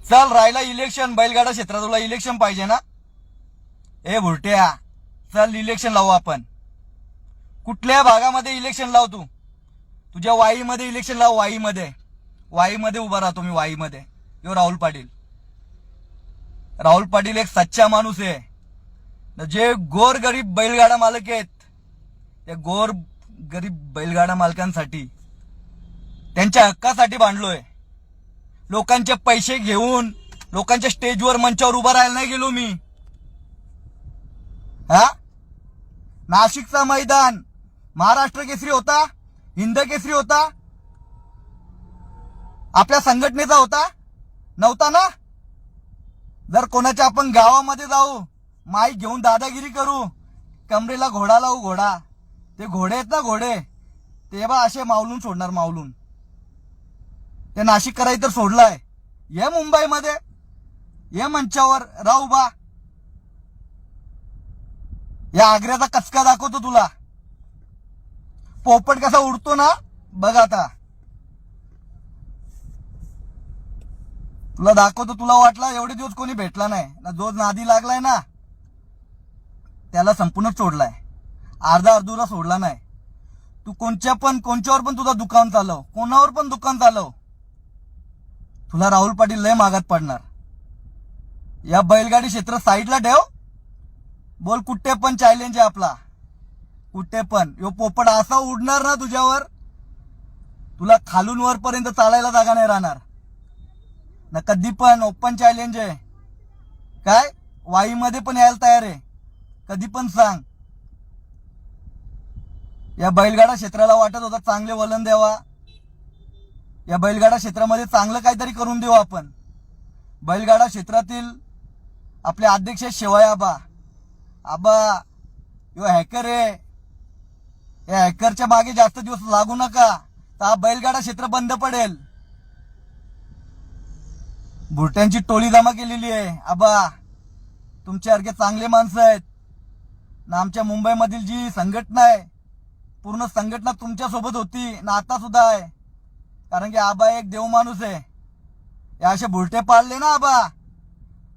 चल राहिला इलेक्शन, बैलगाडा क्षेत्रात तुला इलेक्शन पाहिजे ना? ए भुरट्या, चल इलेक्शन लावू आपण. कुठल्या भागामध्ये इलेक्शन लाव तू? तुझ्या वाईमध्ये इलेक्शन लाव. वाईमध्ये उभा राहतो मी. वाईमध्ये यो राहुल पाटील. राहुल पाटील एक सच्चा माणूस आहे. जे गोर गरीब बैलगाडा मालक आहेत, त्या गोर गरीब बैलगाडा मालकांसाठी, त्यांच्या हक्कासाठी भांडलोय. लोकांचे पैसे घेऊन लोकांच्या स्टेजवर मंचावर उभा राहायला नाही गेलो मी. हा, नाशिकचा मैदान महाराष्ट्र केसरी होता, हिंद केसरी होता, आपल्या संघटनेचा होता, नव्हता ना? जर कोणाच्या आपण गावामध्ये जाऊ, माईक घेऊन दादागिरी करू, कमरेला घोडा लावू, घोडा, ते घोडे आहेत ना घोडे, ते बा असे मावलून सोडणार, मावलून. ते नाशिक कराय तर सोडलाय. ये मुंबईमध्ये, ये मंचावर राहू बा. या आग्र्याचा कचका दाखवतो तुला. पोपट कसा उडतो ना, बघ आता तुला दाखवतो. तुला वाटला एवढे दिवस कोणी भेटला नाही ना, जो नादी लागलाय ना त्याला संपूर्ण सोडलाय, अर्धा अर्धुरा सोडला नाही. तू कोणच्यावर पण तुझा दुकान चालव, कोणावर पण दुकान चालव, तुला राहुल पाटील लय मागात पडणार. या बैलगाडी क्षेत्र साईडला ठेव. बोल कुठे पण चॅलेंज आहे आपला, कुठे पण. यो पोपट असा उडणार ना तुझ्यावर, तुला खालून वरपर्यंत चालायला जागा नाही राहणार ना. कधी पण ओपन चॅलेंज आहे. काय वाईमध्ये पण यायला तयार आहे, कधी पण सांग. या बैलगाडा क्षेत्राला वाटत होता चांगले वलन द्यावा, या बैलगाडा क्षेत्रामध्ये चांगलं काहीतरी करून देऊ आपण. बैलगाडा क्षेत्रातील आपले अध्यक्ष शिवाय आबा, यो हॅकर आहे. या हॅकरच्या मागे जास्त दिवस लागू नका, तर हा बैलगाडा क्षेत्र बंद पडेल. भुरट्यांची टोळी जमा केलेली आहे आबा. तुमच्यासारखे चांगले माणसं आहेत ना. आमच्या मुंबईमधील जी संघटना आहे, पूर्ण संघटना तुमच्या सोबत होती ना, आता सुद्धा आहे. कारण की आबा एक देव माणूस आहे. या असे भुरटे पाळले ना आबा,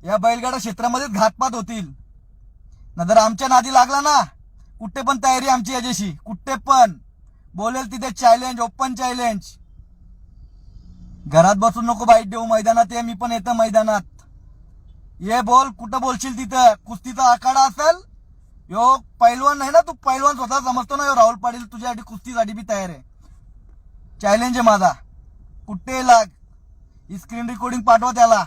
या बैलगाडा क्षेत्रामध्येच घातपात होतील ना. जर आमच्या नादी लागला ना, कुठे पण तयारी आमची याच्याशी, कुठे पण बोलेल तिथे चॅलेंज, ओपन चॅलेंज. घरात बसून नको बाईट देऊ, मैदानात ये. मी पण येतं मैदानात. ये बोल, कुठं बोलशील तिथं. कुस्तीचा आखाडा असेल, यो पैलवान नाही ना तू, पैलवान स्वतः समजतो ना. यो राहुल पाटील तुझ्यासाठी कुस्तीसाठी बी तयार आहे. चॅलेंज आहे माझा, कुठे लाग. ही स्क्रीन रेकॉर्डिंग पाठवा त्याला,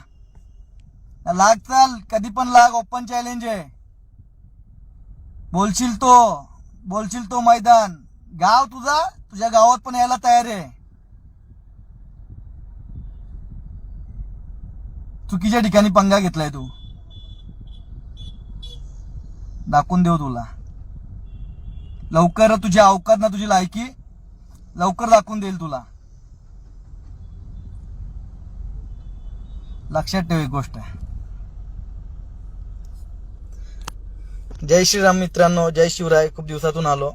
लाग. चाल कधी पण लाग, ओपन चॅलेंज आहे. बोलशील तो मैदान. गाव तुझ्या गावात पण यायला तयार आहे. चुकीच्या ठिकाणी पंगा घेतलाय तू, दाखवून देऊ तुला लवकर. तुझ्या अवकात ना, तुझी लायकी लवकर दाखवून देईल तुला. लक्षात ठेव एक गोष्ट. जय श्रीराम मित्रांनो, जय शिवराय. खूप दिवसातून आलो.